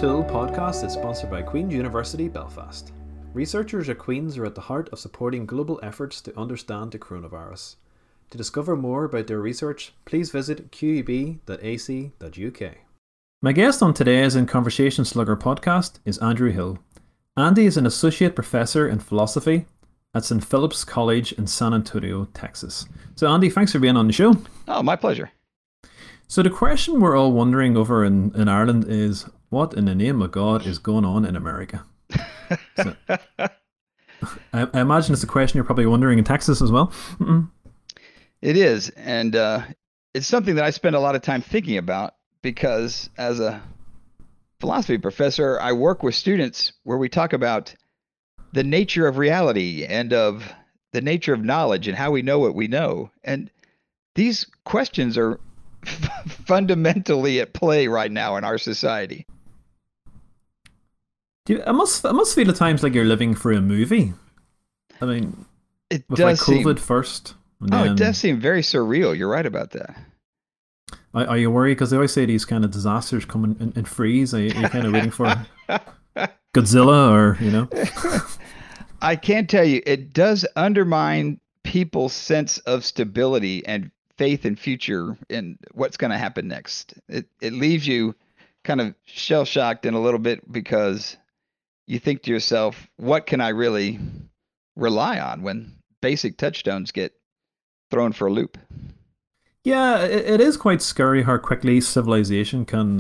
O'Toole podcast is sponsored by Queen's University Belfast. Researchers at Queen's are at the heart of supporting global efforts to understand the coronavirus. To discover more about their research, please visit qub.ac.uk. My guest on today's In Conversation Slugger podcast is Andrew Hill. Andy is an associate professor in philosophy at St. Philip's College in San Antonio, Texas. So Andy, thanks for being on the show. Oh, my pleasure. So the question we're all wondering over in Ireland is, what in the name of God is going on in America? So, I imagine it's a question you're probably wondering in Texas as well. It is, and it's something that I spend a lot of time thinking about because as a philosophy professor, I work with students where we talk about the nature of reality and of the nature of knowledge and how we know what we know. And these questions are fundamentally at play right now in our society. I must feel at times like you're living through a movie. I mean, it with does like COVID seem, first. it does seem very surreal. You're right about that. Are you worried? Because they always say these kind of disasters come in threes. Are you kind of waiting for Godzilla or, you know? I can tell you, it does undermine people's sense of stability and faith in future and what's going to happen next. It leaves you kind of shell-shocked in a little bit because you think to yourself, what can I really rely on when basic touchstones get thrown for a loop? Yeah, it is quite scary how quickly civilization can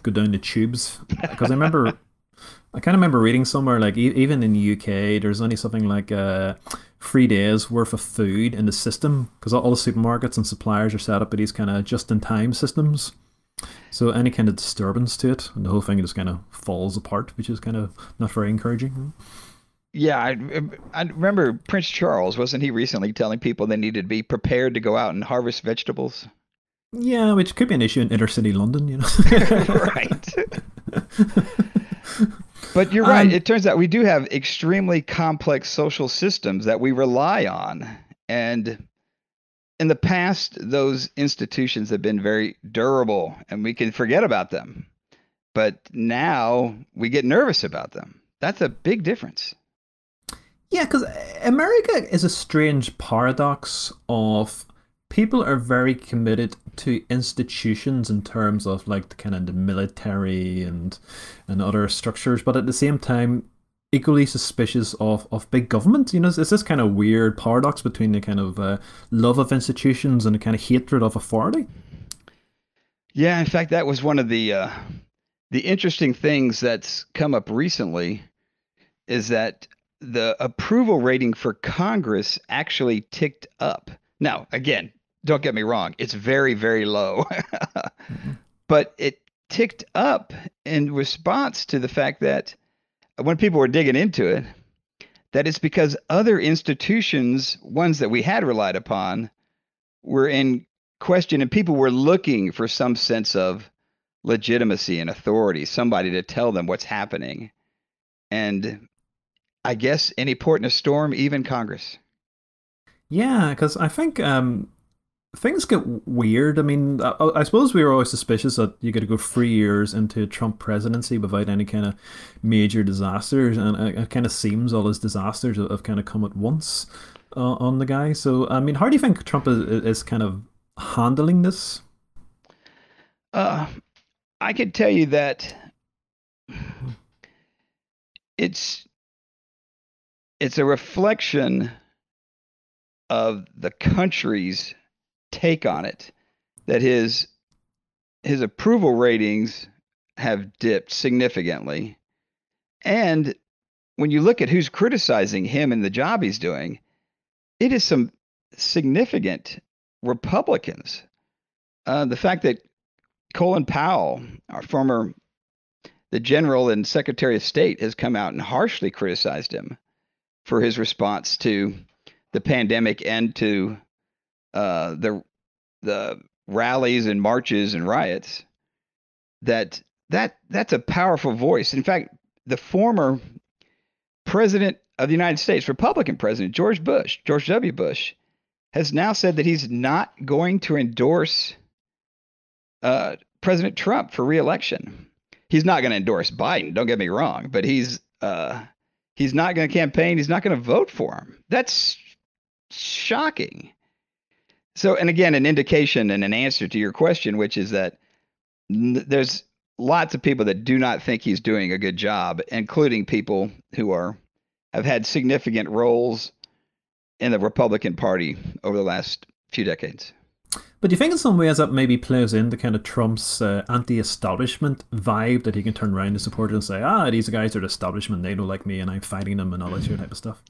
go down the tubes. Because I kind of remember reading somewhere, like even in the UK, there's only something like 3 days worth of food in the system because all the supermarkets and suppliers are set up with these kind of just-in-time systems. So any kind of disturbance to it, and the whole thing just kind of falls apart, which is kind of not very encouraging. Yeah, I remember Prince Charles, wasn't he recently telling people they needed to be prepared to go out and harvest vegetables? Yeah, which could be an issue in inner city London, you know. Right. But you're right. It turns out we do have extremely complex social systems that we rely on. And in the past, those institutions have been very durable and we can forget about them. But now we get nervous about them. That's a big difference. Yeah, because America is a strange paradox of people are very committed to institutions in terms of like the kind of the military and other structures, but at the same time equally suspicious of big government. You know, it's this kind of weird paradox between the kind of love of institutions and the kind of hatred of authority. Yeah, in fact, that was one of the interesting things that's come up recently is that the approval rating for Congress actually ticked up. Now, again, don't get me wrong, it's very, very low. But it ticked up in response to the fact that when people were digging into it, that it's because other institutions, ones that we had relied upon, were in question and people were looking for some sense of legitimacy and authority, somebody to tell them what's happening. And I guess any port in a storm, even Congress. Yeah, because I think things get weird. I mean, I suppose we were always suspicious that you got to go 3 years into a Trump presidency without any kind of major disasters, and it kind of seems all his disasters have kind of come at once on the guy. So, I mean, how do you think Trump is kind of handling this? I could tell you that it's a reflection of the country's take on it, that his approval ratings have dipped significantly. And when you look at who's criticizing him and the job he's doing, it is some significant Republicans. The fact that Colin Powell, the general and Secretary of State, has come out and harshly criticized him for his response to the pandemic and to the rallies and marches and riots, that's a powerful voice. In fact, the former president of the United States, Republican president George W. Bush, has now said that he's not going to endorse President Trump for re-election. he's not going to endorse Biden. Don't get me wrong, but he's not going to campaign. He's not going to vote for him. That's shocking. So, and again, an indication and an answer to your question, which is that there's lots of people that do not think he's doing a good job, including people who have had significant roles in the Republican Party over the last few decades. But do you think in some ways that maybe plays into kind of Trump's anti-establishment vibe, that he can turn around to supporters and say, these guys are the establishment, they don't like me and I'm fighting them and all that type of stuff?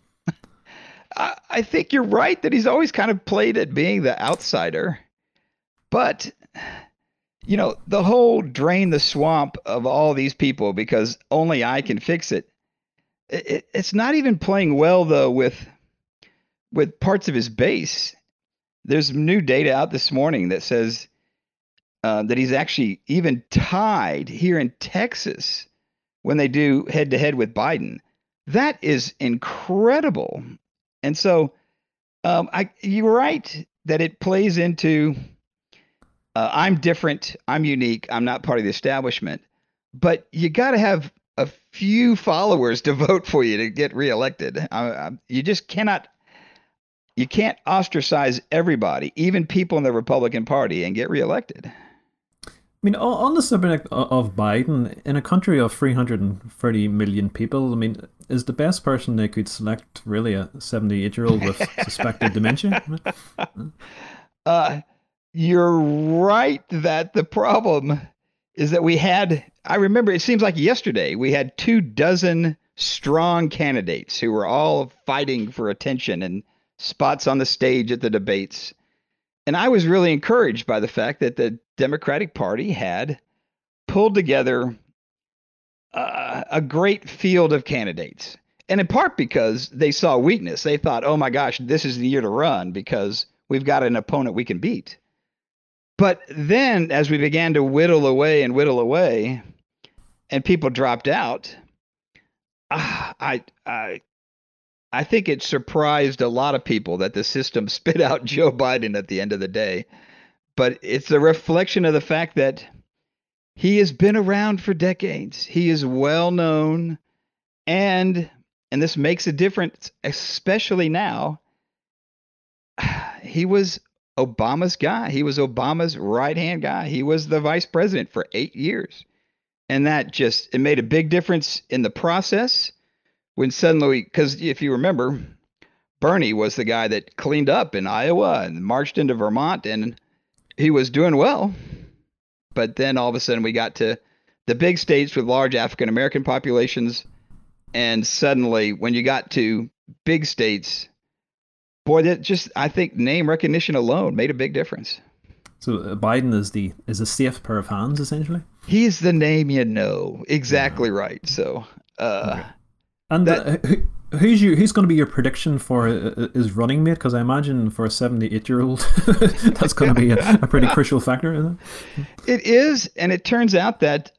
I think you're right that he's always kind of played at being the outsider. But, the whole drain the swamp of all these people because only I can fix it. It's not even playing well, though, with parts of his base. There's new data out this morning that says that he's actually even tied here in Texas when they do head-to-head with Biden. That is incredible. And so you're right that it plays into I'm different, I'm unique, I'm not part of the establishment. But you got to have a few followers to vote for you to get reelected. You just can't ostracize everybody, even people in the Republican Party, and get reelected. I mean, on the subject of Biden, in a country of 330 million people, I mean, is the best person they could select really a 78-year-old with suspected dementia? You're right that the problem is that I remember it seems like yesterday, we had 24 strong candidates who were all fighting for attention and spots on the stage at the debates. And I was really encouraged by the fact that the Democratic Party had pulled together a great field of candidates. And in part because they saw weakness. They thought, oh my gosh, this is the year to run because we've got an opponent we can beat. But then as we began to whittle away, and people dropped out, I think it surprised a lot of people that the system spit out Joe Biden at the end of the day. But it's a reflection of the fact that he has been around for decades. He is well known, and this makes a difference, especially now. He was Obama's guy. He was Obama's right-hand guy. He was the vice president for 8 years. And it made a big difference in the process when suddenly, because if you remember, Bernie was the guy that cleaned up in Iowa and marched into Vermont, and he was doing well. But then all of a sudden we got to the big states with large African-American populations. And suddenly when you got to big states, boy, I think name recognition alone made a big difference. So Biden is a safe pair of hands, essentially? He's the name you know. Exactly right. So, okay. And who's going to be your prediction for his running mate? Because I imagine for a 78-year-old, that's going to be a pretty crucial factor, isn't it? It is, and it turns out that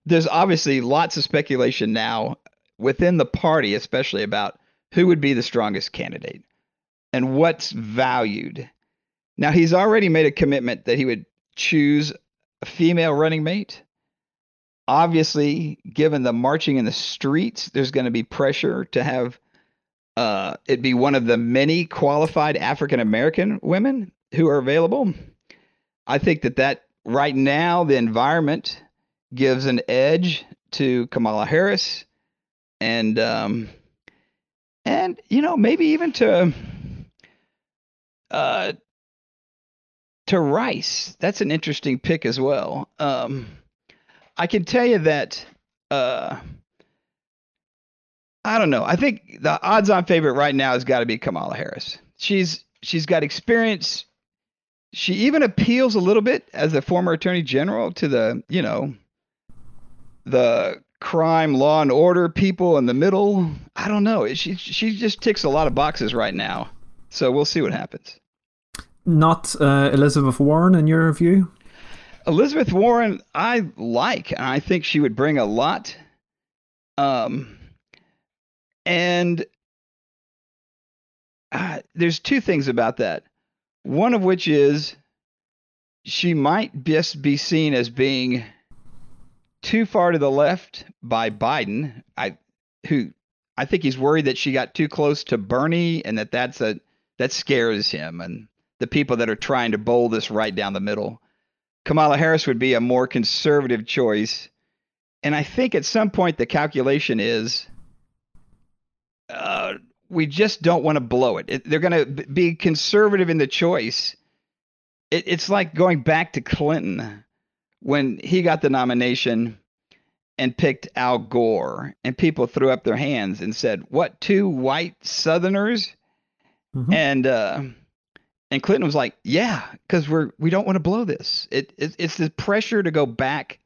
there's obviously lots of speculation now within the party, especially about who would be the strongest candidate and what's valued. Now, he's already made a commitment that he would choose a female running mate. Obviously, given the marching in the streets, there's going to be pressure to have it be one of the many qualified African-American women who are available. I think that right now, the environment gives an edge to Kamala Harris and maybe even to Rice. That's an interesting pick as well. I can tell you that I don't know. I think the odds-on favorite right now has got to be Kamala Harris. She's got experience. She even appeals a little bit as a former attorney general to the crime, law and order people in the middle. I don't know. She just ticks a lot of boxes right now. So we'll see what happens. Not Elizabeth Warren, in your view? Elizabeth Warren, I like, and I think she would bring a lot. And there's two things about that. One of which is she might just be seen as being too far to the left by Biden. Who I think he's worried that she got too close to Bernie, and that scares him and the people that are trying to bowl this right down the middle. Kamala Harris would be a more conservative choice, and I think at some point the calculation is we just don't want to blow it. They're going to be conservative in the choice. It's like going back to Clinton when he got the nomination and picked Al Gore, and people threw up their hands and said, "What, two white Southerners?" Mm-hmm. And Clinton was like, "Yeah, because we don't want to blow this. It's the pressure to go back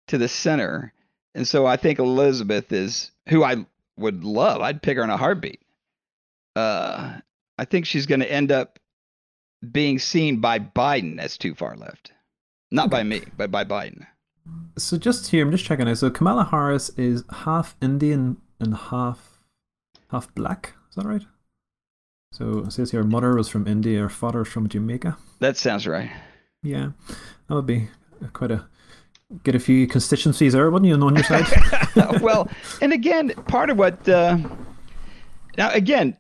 to the center." And so I think Elizabeth is who I would love. I'd pick her in a heartbeat. I think she's going to end up being seen by Biden as too far left. Not by Okay. me, but by Biden. So just here, I'm just checking out. So Kamala Harris is half Indian and half black. Is that right? So it says here, mother was from India, her father is from Jamaica. That sounds right. Yeah, that would be quite a get a few constituencies there, wouldn't you, on your side? Well, and again, part of what now again,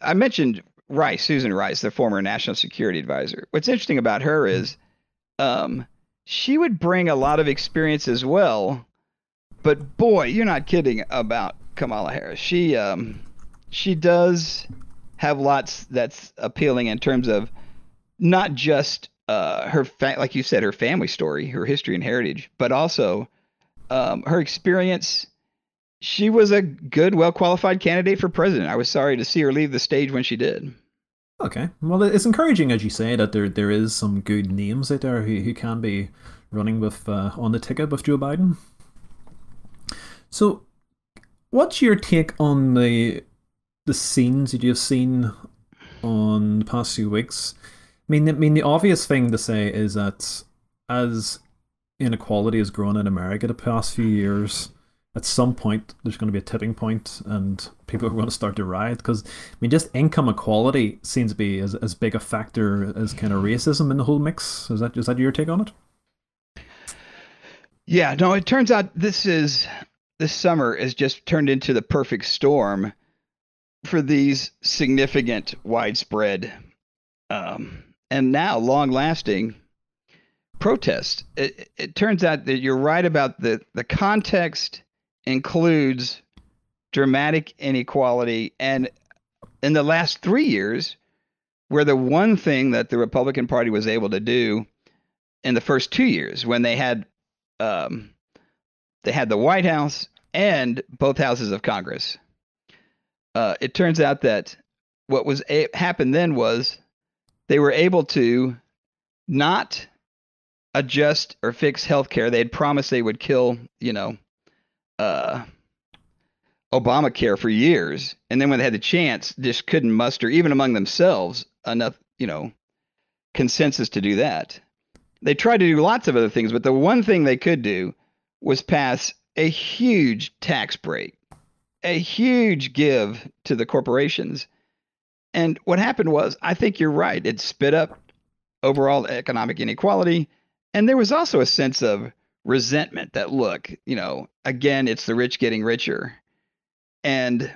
I mentioned Rice, Susan Rice, the former national security advisor. What's interesting about her is she would bring a lot of experience as well. But boy, you're not kidding about Kamala Harris. She does have lots that's appealing in terms of not just like you said, her family story, her history and heritage, but also her experience. She was a good, well-qualified candidate for president. I was sorry to see her leave the stage when she did. Okay, well, it's encouraging, as you say, that there is some good names out there who can be running with on the ticket with Joe Biden. So, what's your take on the scenes that you've seen on the past few weeks? I mean, the obvious thing to say is that as inequality has grown in America the past few years, at some point there's going to be a tipping point, and people are going to start to riot. Because I mean, just income equality seems to be as big a factor as kind of racism in the whole mix. Is that your take on it? Yeah, no, it turns out this summer has just turned into the perfect storm for these significant, widespread, and now long-lasting protests. It turns out that you're right about the context includes dramatic inequality, and in the last 3 years, where the one thing that the Republican Party was able to do in the first 2 years, when they had the White House and both houses of Congress, it turns out that happened then was they were able to not adjust or fix healthcare. They had promised they would kill, uh, Obamacare for years, and then when they had the chance, just couldn't muster, even among themselves, enough, consensus to do that. They tried to do lots of other things, but the one thing they could do was pass a huge tax break, a huge give to the corporations. And what happened was, I think you're right, it sped up overall economic inequality. And there was also a sense of resentment that, look, again, it's the rich getting richer. And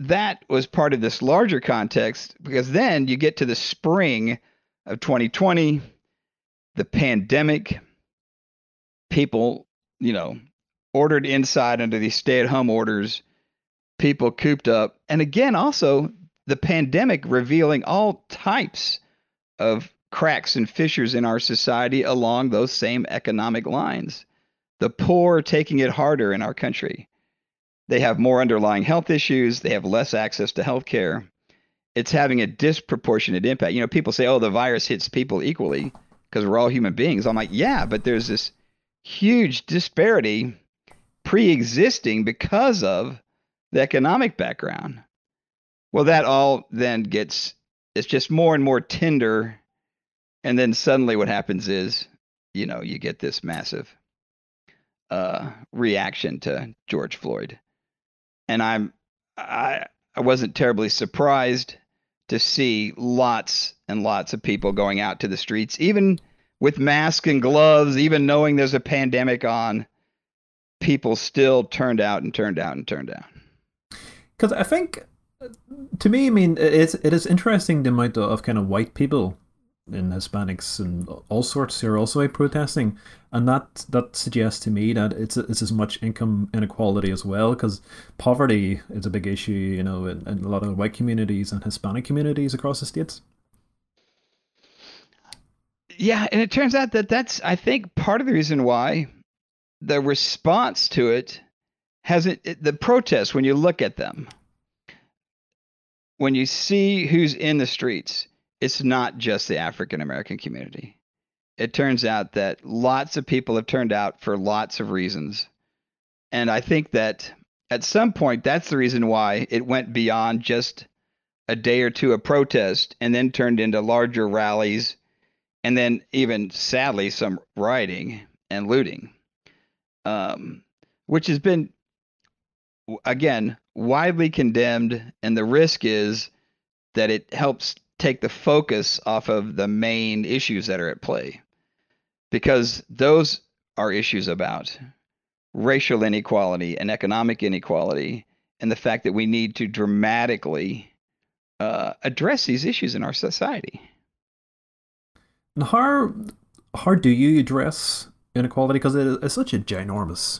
that was part of this larger context, because then you get to the spring of 2020, the pandemic, people, ordered inside under these stay-at-home orders, people cooped up. And again, also the pandemic revealing all types of cracks and fissures in our society along those same economic lines. The poor taking it harder in our country. They have more underlying health issues. They have less access to health care. It's having a disproportionate impact. People say, oh, the virus hits people equally because we're all human beings. I'm like, yeah, but there's this huge disparity pre-existing because of the economic background. Well, that all then it's just more and more tender. And then suddenly what happens is, you get this massive reaction to George Floyd. And I wasn't terribly surprised to see lots and lots of people going out to the streets, even with masks and gloves, even knowing there's a pandemic on, people still turned out and turned out and turned out. Because I think, to me, I mean, it is interesting the amount of kind of white people in Hispanics and all sorts who are also out protesting, and that suggests to me that it's as much income inequality as well, because poverty is a big issue, you know, in a lot of white communities and Hispanic communities across the states. Yeah, and it turns out that that's, I think, part of the reason why the response to it hasn't, the protests, when you look at them, when you see who's in the streets, it's not just the African American community. It turns out that lots of people have turned out for lots of reasons. And I think that at some point, that's the reason why it went beyond just a day or two of protest and then turned into larger rallies and then even sadly some rioting and looting, um, which has been, again, widely condemned. And the risk is that it helps take the focus off of the main issues that are at play, because those are issues about racial inequality and economic inequality, and the fact that we need to dramatically address these issues in our society. And how do you address inequality? Because it's such a ginormous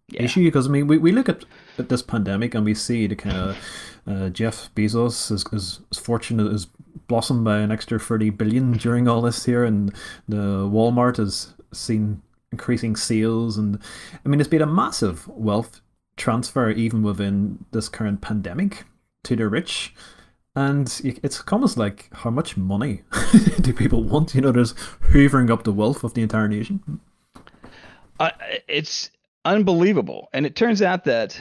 Yeah. issue. Because I mean, we look at this pandemic and we see the kind of Jeff Bezos, his fortune is blossomed by an extra 30 billion during all this here, and the Walmart has seen increasing sales, and I mean, it's been a massive wealth transfer even within this current pandemic to the rich. And it's almost like, how much money do people want? You know, there's hoovering up the wealth of the entire nation. Uh, it's unbelievable. And it turns out that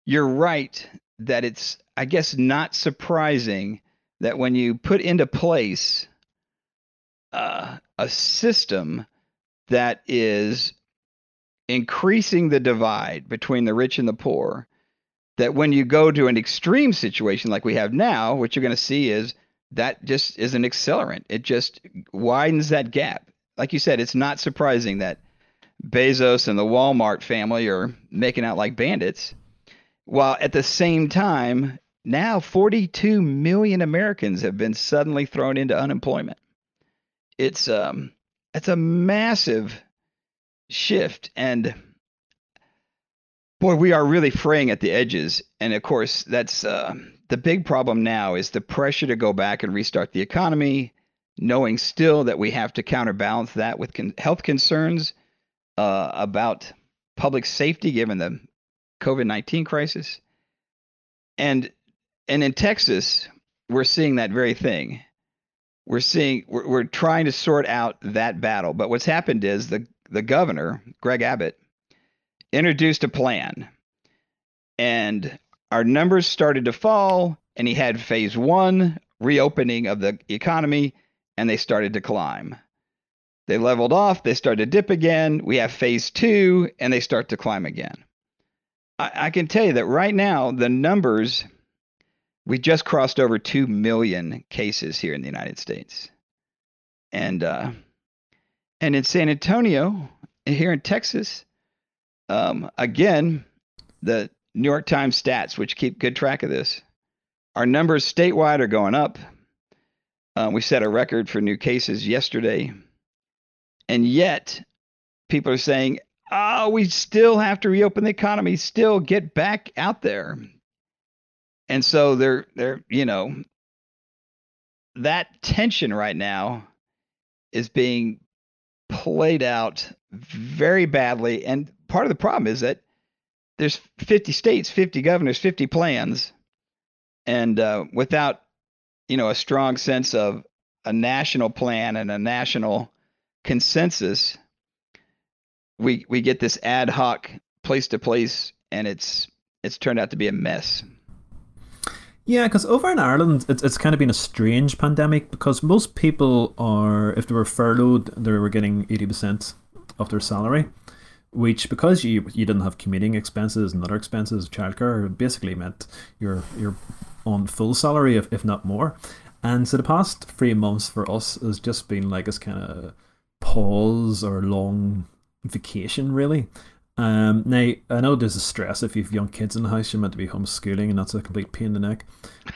you're right that it's, I guess, not surprising that when you put into place a system that is increasing the divide between the rich and the poor, that when you go to an extreme situation like we have now, what you're going to see is that just is an accelerant. It just widens that gap. Like you said, it's not surprising that Bezos and the Walmart family are making out like bandits, while at the same time, now 42 million Americans have been suddenly thrown into unemployment. It's it's a massive shift, and boy, we are really fraying at the edges. And of course, that's the big problem now is the pressure to go back and restart the economy, knowing still that we have to counterbalance that with health concerns about public safety given the COVID-19 crisis. And in Texas, we're seeing that very thing. We're trying to sort out that battle. But what's happened is the governor, Greg Abbott, introduced a plan, and our numbers started to fall, and he had phase one reopening of the economy, and they started to climb. They leveled off, they started to dip again. We have phase two, and they start to climb again. I can tell you that right now, the numbers, we just crossed over 2 million cases here in the United States. And in San Antonio, here in Texas, again, the New York Times stats, which keep good track of this, our numbers statewide are going up. We set a record for new cases yesterday. And yet, people are saying, oh, we still have to reopen the economy, still get back out there. And so that tension right now is being played out very badly. And part of the problem is that there's 50 states, 50 governors, 50 plans. And without, a strong sense of a national plan and a national consensus, we get this ad hoc place to place, and it's turned out to be a mess. Yeah, because over in Ireland, it's kind of been a strange pandemic because most people are, if they were furloughed, they were getting 80% of their salary, which, because you didn't have commuting expenses and other expenses, childcare, basically meant you're on full salary, if not more. And so the past 3 months for us has just been like this kind of pause or long vacation, really. Now, I know there's a stress if you've young kids in the house, you're meant to be homeschooling, and that's a complete pain in the neck.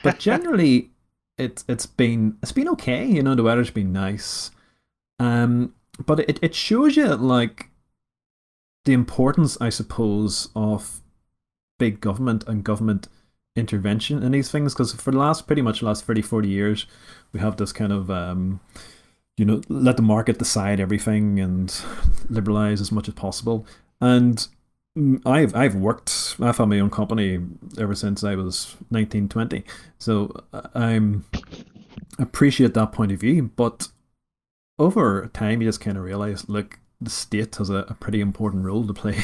But generally, it's been okay. You know, the weather's been nice. But it shows you like the importance, I suppose, of big government and government intervention in these things. Because for the last pretty much the last 30, 40 years, we have this kind of let the market decide everything and liberalize as much as possible. And I've had my own company ever since I was 19, 20. So I'm appreciate that point of view. But over time, you just kind of realize, look, the state has a pretty important role to play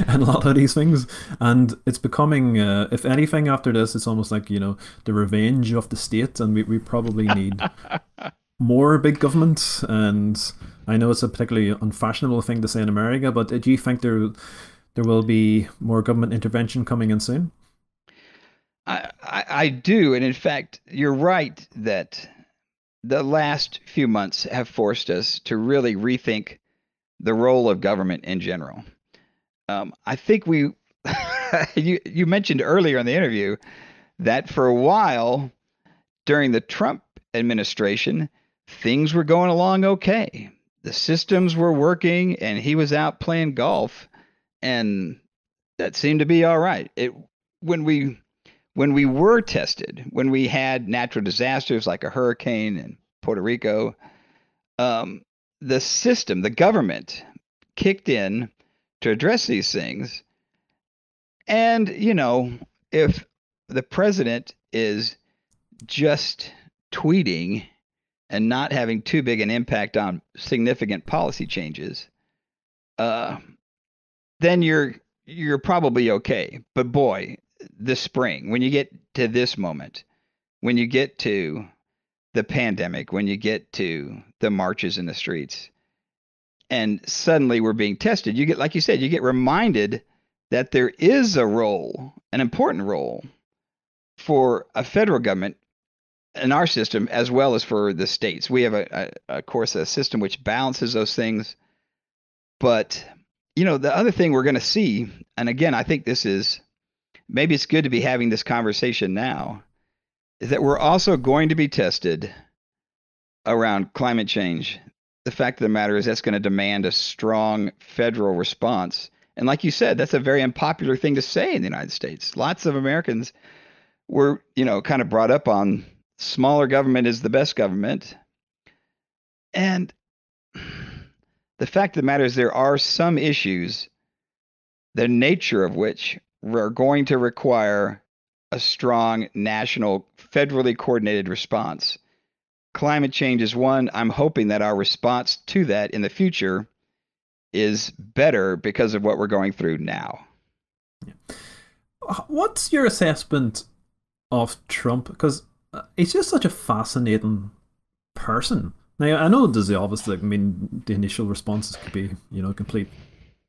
in a lot of these things, and it's becoming, if anything, after this, it's almost like the revenge of the state, and we probably need more big government. And I know it's a particularly unfashionable thing to say in America, but do you think there will be more government intervention coming in soon? I do, and in fact, you're right that the last few months have forced us to really rethink the role of government in general. I think you mentioned earlier in the interview that for a while during the Trump administration, things were going along okay. The systems were working, and he was out playing golf, and that seemed to be all right. It when we were tested, when we had natural disasters like a hurricane in Puerto Rico, um, the system, the government, kicked in to address these things. And, if the president is just tweeting and not having too big an impact on significant policy changes, uh, then you're probably okay. But boy, this spring, when you get to this moment, when you get to the pandemic, when you get to the marches in the streets, and suddenly we're being tested, you get, like you said, you get reminded that there is a role, an important role for a federal government in our system as well as for the states. We have of course, a system which balances those things. But the other thing we're going to see, and again, I think this is maybe it's good to be having this conversation now, is that we're also going to be tested around climate change. The fact of the matter is that's going to demand a strong federal response. And like you said, that's a very unpopular thing to say in the United States. Lots of Americans were, kind of brought up on smaller government is the best government. And the fact of the matter is there are some issues, the nature of which are going to require a strong national, federally coordinated response. Climate change is one. I'm hoping that our response to that in the future is better because of what we're going through now. What's your assessment of Trump? Because he's just such a fascinating person. Now, I know there's the obvious, like, I mean, the initial responses could be, complete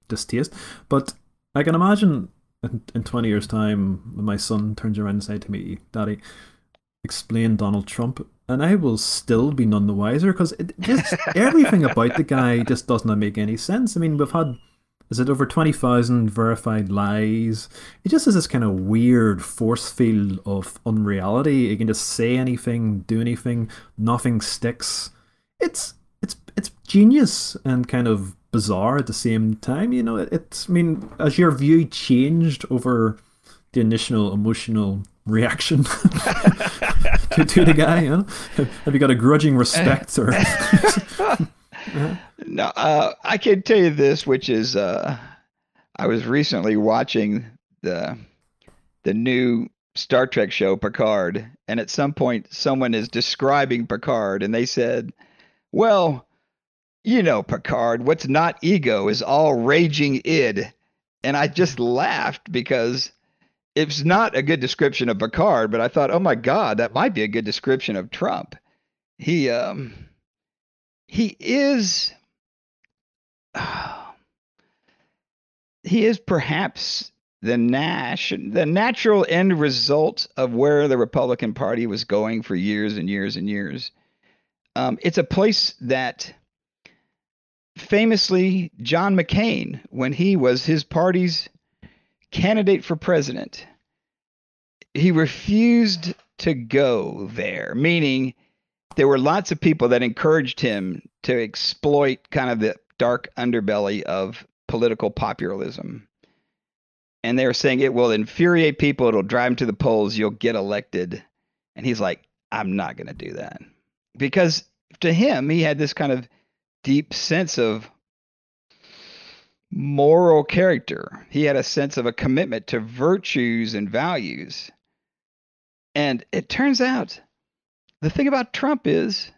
distaste, but I can imagine in 20 years' time, when my son turns around and says to me, Daddy, explain Donald Trump, and I will still be none the wiser because just everything about the guy just doesn't make any sense. I mean, we've had, is it over 20,000 verified lies? It just is this kind of weird force field of unreality. You can just say anything, do anything, nothing sticks. It's genius and kind of bizarre at the same time. I mean, as your view changed over the initial emotional reaction to the guy, have you got a grudging respect or? No, I can tell you this, which is I was recently watching the new Star Trek show Picard, and at some point someone is describing Picard, and they said, "Well, Picard, what's not ego is all raging id," and I just laughed because it's not a good description of Picard, but I thought, oh my God, that might be a good description of Trump. He he is he is perhaps the natural end result of where the Republican Party was going for years and years and years. It's a place that famously John McCain, when he was his party's candidate for president, he refused to go there, meaning there were lots of people that encouraged him to exploit kind of the dark underbelly of political populism. And they were saying it will infuriate people, it'll drive them to the polls, you'll get elected. And he's like, I'm not going to do that. Because to him, he had this kind of deep sense of moral character. He had a sense of a commitment to virtues and values. And it turns out the thing about Trump is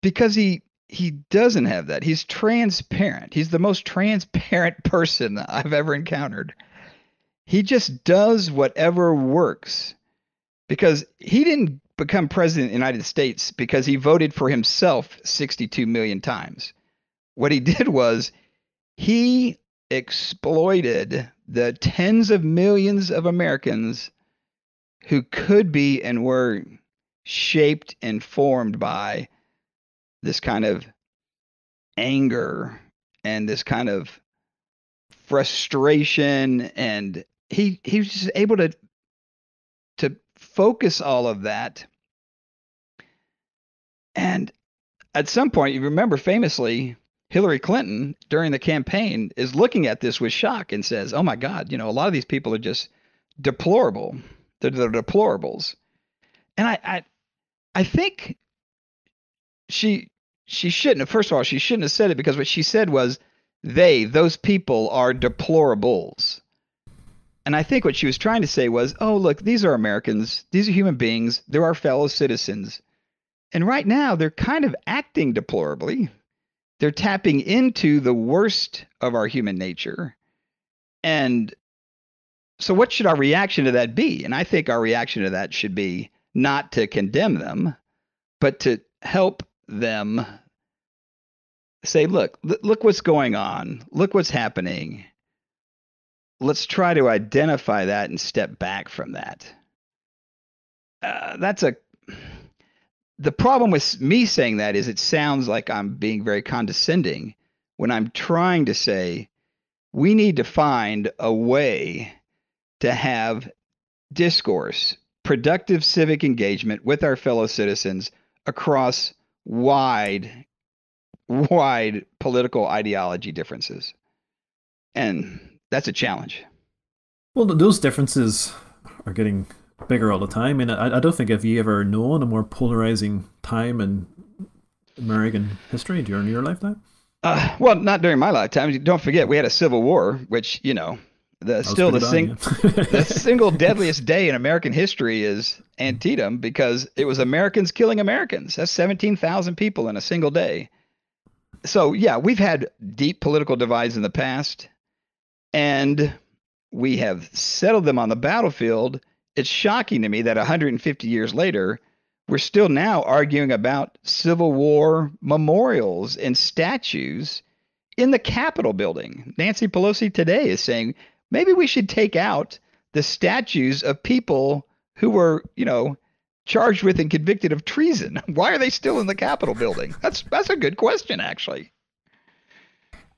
because he doesn't have that. He's transparent. He's the most transparent person I've ever encountered. He just does whatever works because he didn't become president of the United States because he voted for himself 62 million times. What he did was he exploited the tens of millions of Americans who could be and were shaped and formed by this kind of anger and this kind of frustration, and he was just able to focus all of that. And at some point, you remember famously Hillary Clinton during the campaign is looking at this with shock and says, "Oh my God, a lot of these people are just deplorable. They're deplorables." And I think she shouldn't have. First of all, she shouldn't have said it because what she said was, those people are deplorables. And I think what she was trying to say was, oh, look, these are Americans. These are human beings. They're our fellow citizens. And right now, they're kind of acting deplorably. They're tapping into the worst of our human nature. And so what should our reaction to that be? And I think our reaction to that should be not to condemn them, but to help them say, look what's going on. Look what's happening. Let's try to identify that and step back from that. The problem with me saying that is it sounds like I'm being very condescending when I'm trying to say we need to find a way to have discourse, productive civic engagement with our fellow citizens across wide political ideology differences. And that's a challenge. Well, those differences are getting bigger all the time. And I don't think have you ever known a more polarizing time in American history during your lifetime? Well, not during my lifetime. Don't forget, we had a civil war, which, the single deadliest day in American history is Antietam because it was Americans killing Americans. That's 17,000 people in a single day. So, yeah, we've had deep political divides in the past, and we have settled them on the battlefield. It's shocking to me that 150 years later, we're still now arguing about Civil War memorials and statues in the Capitol building. Nancy Pelosi today is saying maybe we should take out the statues of people who were, charged with and convicted of treason. Why are they still in the Capitol building? That's a good question, actually.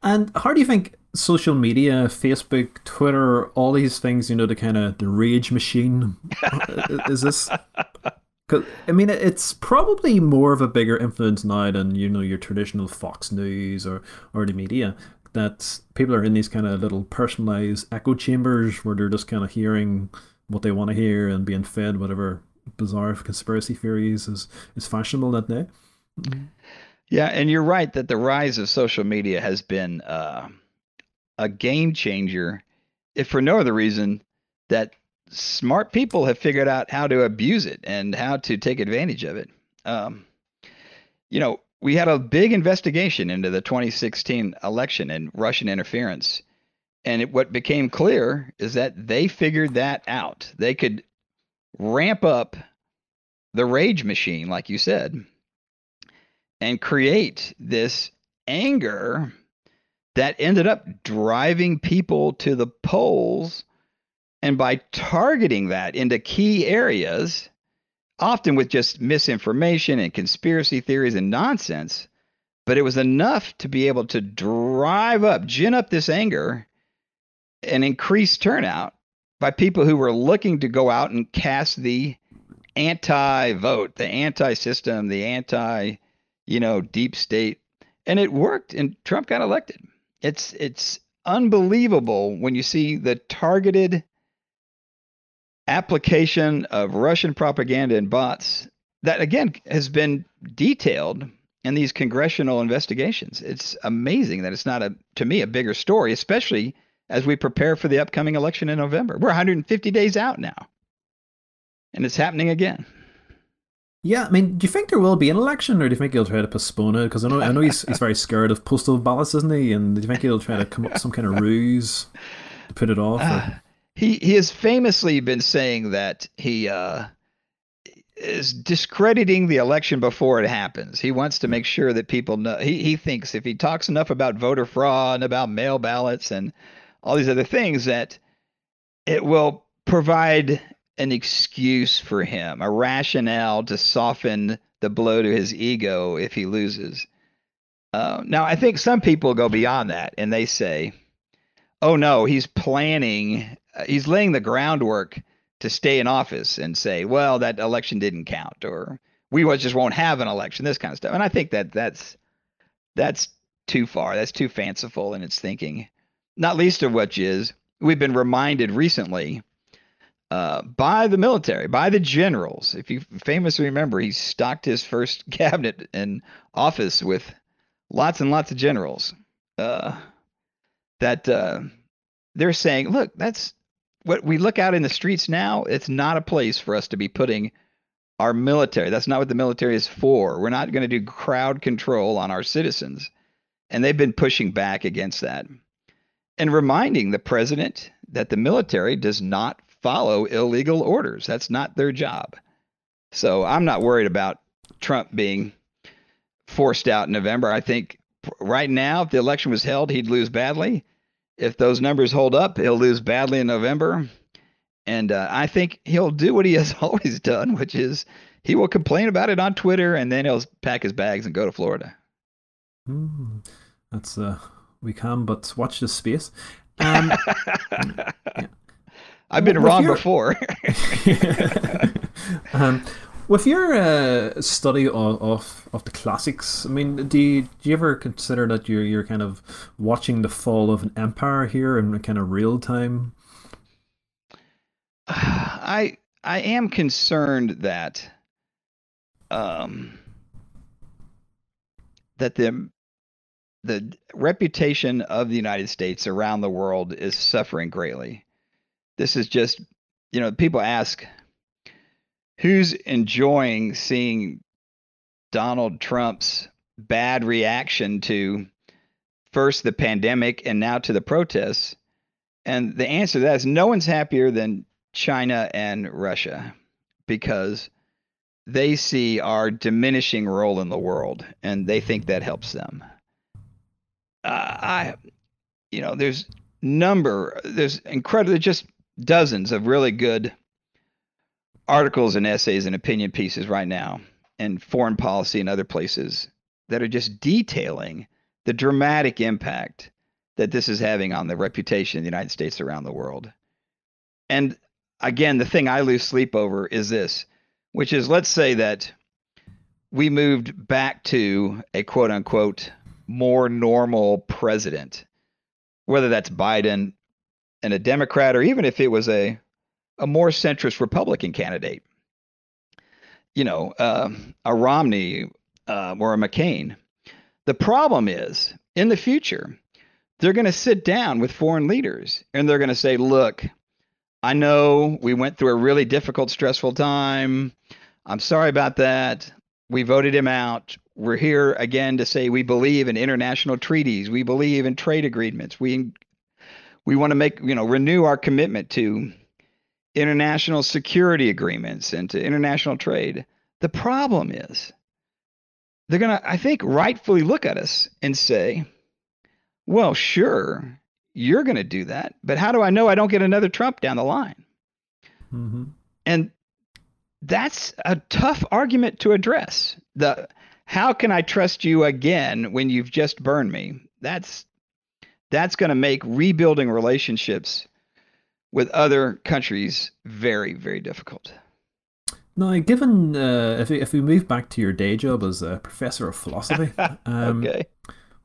And how do you think social media, Facebook, Twitter, all these things, the rage machine, is this? Cause, it's probably more of a bigger influence now than, your traditional Fox News or the media, that people are in these kind of little personalized echo chambers where they're just kind of hearing what they want to hear and being fed whatever bizarre conspiracy theories is fashionable that day. Mm-hmm. Yeah, and you're right that the rise of social media has been a game changer, if for no other reason that smart people have figured out how to abuse it and how to take advantage of it. We had a big investigation into the 2016 election and Russian interference. And what became clear is that they figured that out. They could ramp up the rage machine, like you said, and create this anger that ended up driving people to the polls. And by targeting that into key areas, often with just misinformation and conspiracy theories and nonsense, but it was enough to be able to gin up this anger and increase turnout by people who were looking to go out and cast the anti-vote, the anti-system, the deep state. And it worked, and Trump got elected. It's unbelievable when you see the targeted application of Russian propaganda and bots that, again, has been detailed in these congressional investigations. It's amazing that it's not, to me, a bigger story, especially as we prepare for the upcoming election in November. We're 150 days out now, and it's happening again. Yeah, I mean, do you think there will be an election, or do you think he'll try to postpone it? Because I know he's very scared of postal ballots, isn't he? And do you think he'll try to come up with some kind of ruse to put it off? Or? He has famously been saying that he is discrediting the election before it happens. He wants to make sure that people know. He thinks if he talks enough about voter fraud and about mail ballots and all these other things, that it will provide an excuse for him, a rationale to soften the blow to his ego if he loses. Now, I think some people go beyond that and they say, oh no, he's planning, he's laying the groundwork to stay in office and say, well, that election didn't count, or we just won't have an election, this kind of stuff. And I think that that's too far. That's too fanciful in its thinking. Not least of which is we've been reminded recently by the military, by the generals. If you famously remember, he stocked his first cabinet in office with lots and lots of generals. That they're saying, look, that's what we look out in the streets now. It's not a place for us to be putting our military. That's not what the military is for. We're not going to do crowd control on our citizens. And they've been pushing back against that and reminding the president that the military does not follow illegal orders. That's not their job. So I'm not worried about Trump being forced out in November. I think right now, if the election was held, he'd lose badly. If those numbers hold up, he'll lose badly in November. And I think he'll do what he has always done, which is he will complain about it on Twitter, and then he'll pack his bags and go to Florida. That's we can, but watch this space. Yeah. I've been wrong before. With your study of the classics, I mean, do you ever consider that you're kind of watching the fall of an empire here in kind of real time? I am concerned that that the reputation of the United States around the world is suffering greatly. This is just, people ask, who's enjoying seeing Donald Trump's bad reaction to first the pandemic and now to the protests? And the answer to that is no one's happier than China and Russia, because they see our diminishing role in the world and they think that helps them. There's just dozens of really good articles and essays and opinion pieces right now in Foreign Policy and other places that are just detailing the dramatic impact that this is having on the reputation of the United States around the world. And again, the thing I lose sleep over is this, which is, let's say that we moved back to a quote unquote more normal president, whether that's Biden and a Democrat, or even if it was a more centrist Republican candidate, a Romney or a McCain. The problem is, in the future, they're going to sit down with foreign leaders and they're going to say, look, I know we went through a really difficult, stressful time. I'm sorry about that. We voted him out. We're here again to say we believe in international treaties. We believe in trade agreements. We want to renew our commitment to international security agreements and to international trade. The problem is they're going to, I think, rightfully look at us and say, Well, sure, you're going to do that, but how do I know I don't get another Trump down the line? Hmm. And that's a tough argument to address. The how can I trust you again when you've just burned me? That's going to make rebuilding relationships with other countries very, very difficult. Now, given if we move back to your day job as a professor of philosophy, um, Okay.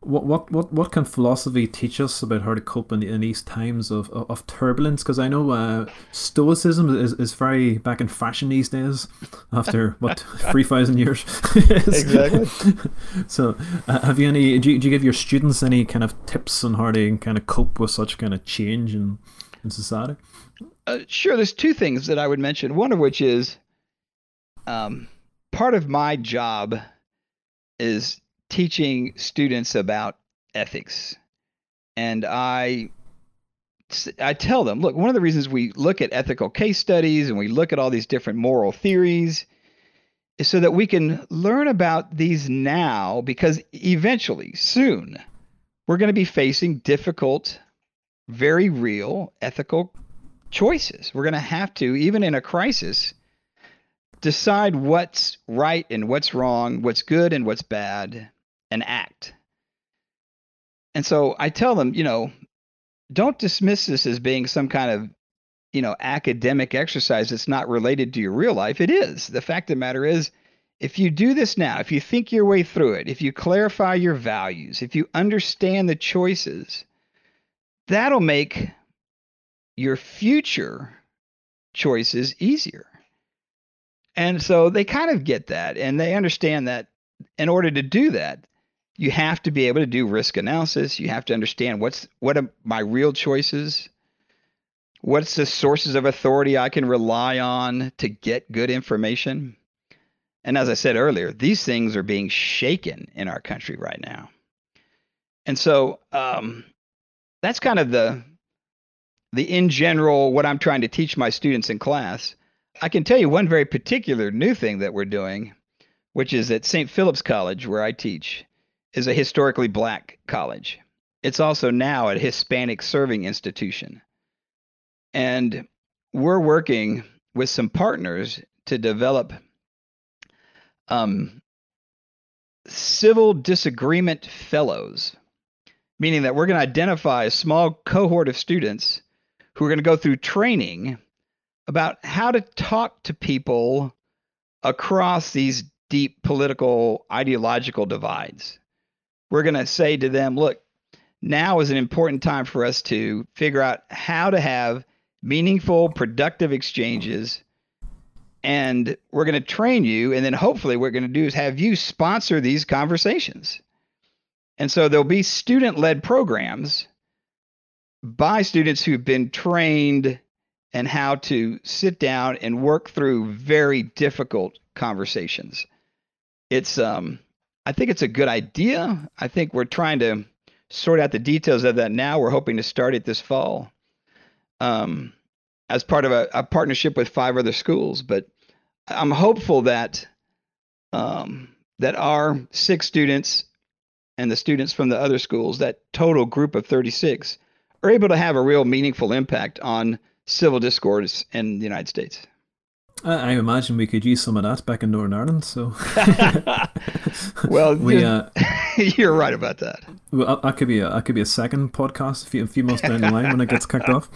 what can philosophy teach us about how to cope in these times of turbulence? Because I know Stoicism is very back in fashion these days, after what 3,000 years. Exactly. So, have you any? Do you give your students any kind of tips on how to kind of cope with such kind of change in society? Sure, there's two things that I would mention. One of which is um, part of my job is teaching students about ethics. And I tell them, look, one of the reasons we look at ethical case studies and we look at all these different moral theories is so that we can learn about these now, because eventually, soon, we're going to be facing difficult, very real ethical choices. We're going to have to, even in a crisis, decide what's right and what's wrong, what's good and what's bad, and act. And so I tell them, don't dismiss this as being some kind of, academic exercise that's not related to your real life. It is. The fact of the matter is, if you do this now, if you think your way through it, if you clarify your values, if you understand the choices, that'll make your future choices easier. And so they kind of get that, and they understand that in order to do that, you have to be able to do risk analysis. You have to understand what are my real choices, what's the sources of authority I can rely on to get good information. And as I said earlier, these things are being shaken in our country right now. And so that's kind of the in general what I'm trying to teach my students in class. I can tell you one very particular new thing that we're doing, which is at St. Philip's College, where I teach, is a historically black college. It's also now a Hispanic serving institution. And we're working with some partners to develop um, civil disagreement fellows, meaning that we're going to identify a small cohort of students who are going to go through training about how to talk to people across these deep political ideological divides. We're going to say to them, look, now is an important time for us to figure out how to have meaningful, productive exchanges. And we're going to train you. And then hopefully, what we're going to do is have you sponsor these conversations. And so there'll be student led programs by students who've been trained and how to sit down and work through very difficult conversations. It's I think it's a good idea. I think we're trying to sort out the details of that now. We're hoping to start it this fall, um, as part of a partnership with 5 other schools. But I'm hopeful that that our 6 students and the students from the other schools, that total group of 36, are able to have a real meaningful impact on civil discourse in the United States. I imagine we could use some of that back in Northern Ireland. So Well, we you're right about that. well, that could be a second podcast a few months down the line when it gets kicked off.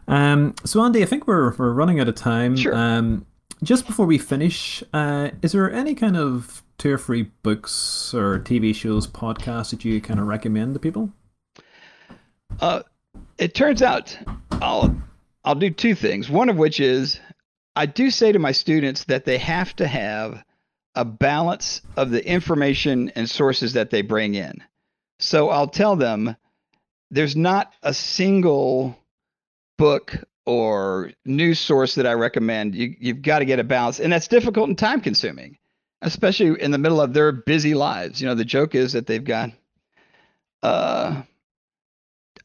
So Andy, I think we're running out of time. Sure. Just before we finish, is there any kind of 2 or 3 books or TV shows, podcasts that you kind of recommend to people? Uh, it turns out I'll do 2 things. One of which is I do say to my students that they have to have a balance of the information and sources that they bring in. So I'll tell them there's not a single book or news source that I recommend. You've got to get a balance, and that's difficult and time consuming, especially in the middle of their busy lives. The joke is that they've got, uh,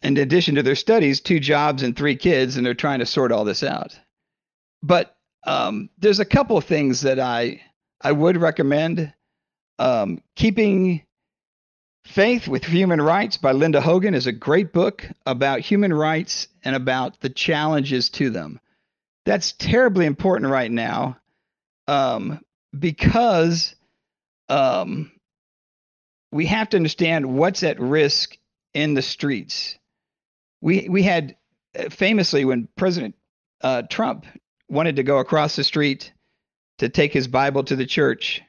in addition to their studies, 2 jobs and 3 kids, and they're trying to sort all this out. But there's a couple of things that I would recommend. Keeping Faith with Human Rights by Linda Hogan is a great book about human rights and about the challenges to them. That's terribly important right now, because um, we have to understand what's at risk in the streets. We had famously, when President Trump wanted to go across the street to take his Bible to the church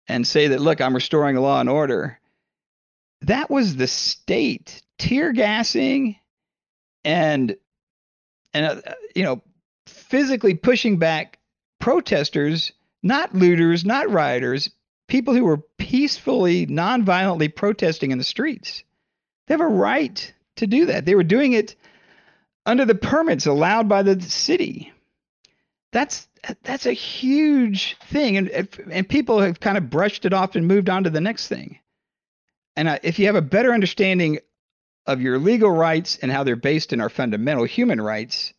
and say that, look, I'm restoring law and order. That was the state tear gassing and physically pushing back protesters, not looters, not rioters, people who were peacefully, non-violently protesting in the streets. They have a right to do that. They were doing it under the permits allowed by the city. That's a huge thing, and people have kind of brushed it off and moved on to the next thing. And if you have a better understanding of your legal rights and how they're based in our fundamental human rights,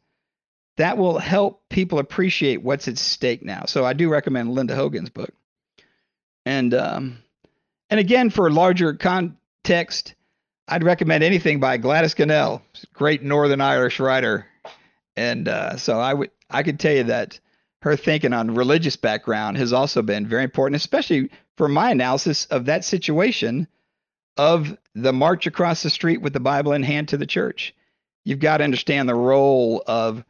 that will help people appreciate what's at stake now. So I do recommend Linda Hogan's book. And again, for larger context, I'd recommend anything by Gladys Connell, great Northern Irish writer. And so I could tell you that her thinking on religious background has also been very important, especially for my analysis of that situation of the march across the street with the Bible in hand to the church. You've got to understand the role of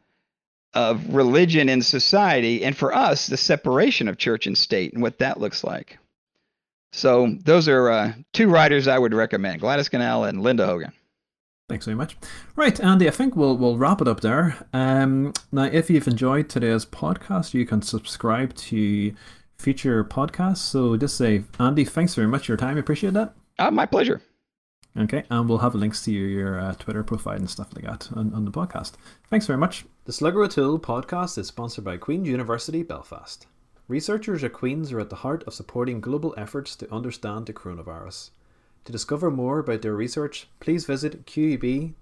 religion in society, and for us, the separation of church and state and what that looks like. So those are two writers I would recommend, Gladys Connell and Linda Hogan. Thanks very much. Right, Andy, I think we'll wrap it up there. Now, if you've enjoyed today's podcast, you can subscribe to future podcasts. So just say, Andy, thanks very much for your time. I appreciate that. My pleasure. Okay, and we'll have links to your Twitter profile and stuff like that on the podcast. Thanks very much. The Slugger O'Toole podcast is sponsored by Queen's University Belfast. Researchers at Queen's are at the heart of supporting global efforts to understand the coronavirus. To discover more about their research, please visit qub.ac.uk.